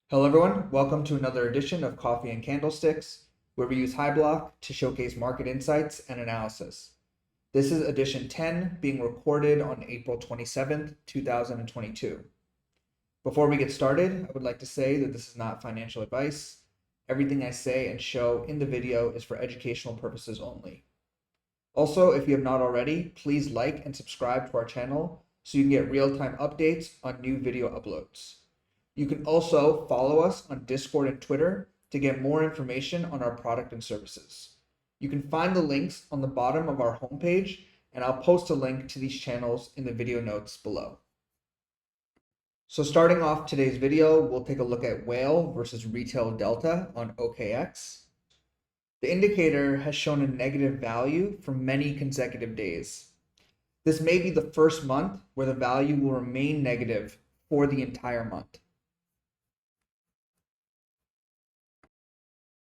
Hello everyone, welcome to another edition of Coffee and Candlesticks, where we use HighBlock to showcase market insights and analysis. This is edition 10, being recorded on April 27th, 2022. Before we get started, I would like to say that this is not financial advice. Everything I say and show in the video is for educational purposes only. Also, if you have not already, please like and subscribe to our channel so you can get real-time updates on new video uploads. You can also follow us on Discord and Twitter to get more information on our product and services. You can find the links on the bottom of our homepage, and I'll post a link to these channels in the video notes below. So starting off today's video, we'll take a look at Whale versus Retail Delta on OKX. The indicator has shown a negative value for many consecutive days. This may be the first month where the value will remain negative for the entire month.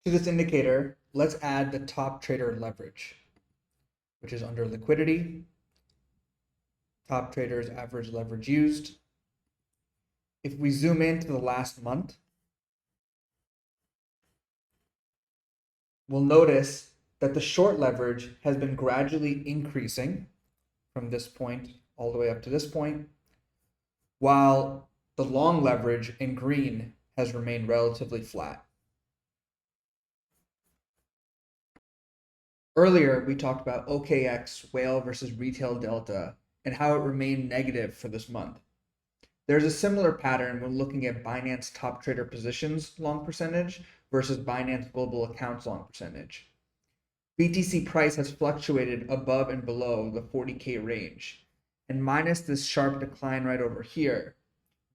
To this indicator, let's add the top trader leverage, which is under liquidity, top traders average leverage used. If we zoom into the last month, we'll notice that the short leverage has been gradually increasing from this point all the way up to this point, while the long leverage in green has remained relatively flat. Earlier, we talked about OKX, Whale versus Retail Delta, and how it remained negative for this month. There's a similar pattern when looking at Binance top trader positions long percentage versus Binance global accounts long percentage. BTC price has fluctuated above and below the 40K range, and minus this sharp decline right over here,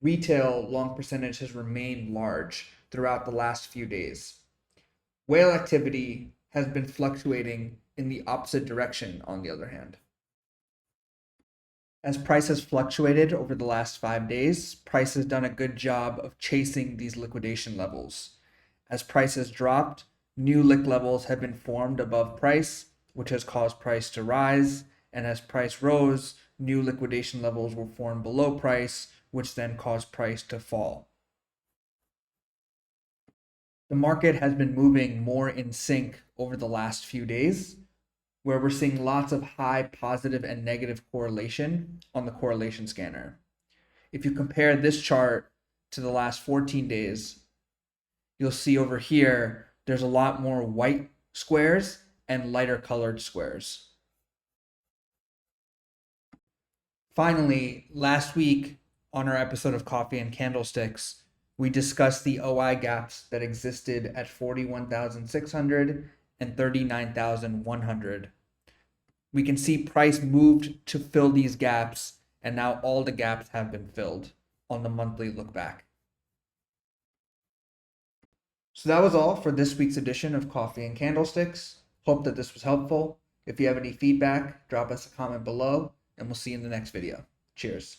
retail long percentage has remained large throughout the last few days. Whale activity has been fluctuating in the opposite direction, on the other hand. As price has fluctuated over the last 5 days, price has done a good job of chasing these liquidation levels. As price has dropped, new lick levels have been formed above price, which has caused price to rise, and as price rose, new liquidation levels were formed below price, which then caused price to fall. The market has been moving more in sync over the last few days, where we're seeing lots of high positive and negative correlation on the correlation scanner. If you compare this chart to the last 14 days, you'll see over here there's a lot more white squares and lighter colored squares. Finally, last week on our episode of Coffee and Candlesticks, we discussed the OI gaps that existed at 41,600 and 39,100. We can see price moved to fill these gaps, and now all the gaps have been filled on the monthly look back. So that was all for this week's edition of Coffee and Candlesticks. Hope that this was helpful. If you have any feedback, drop us a comment below, and we'll see you in the next video. Cheers.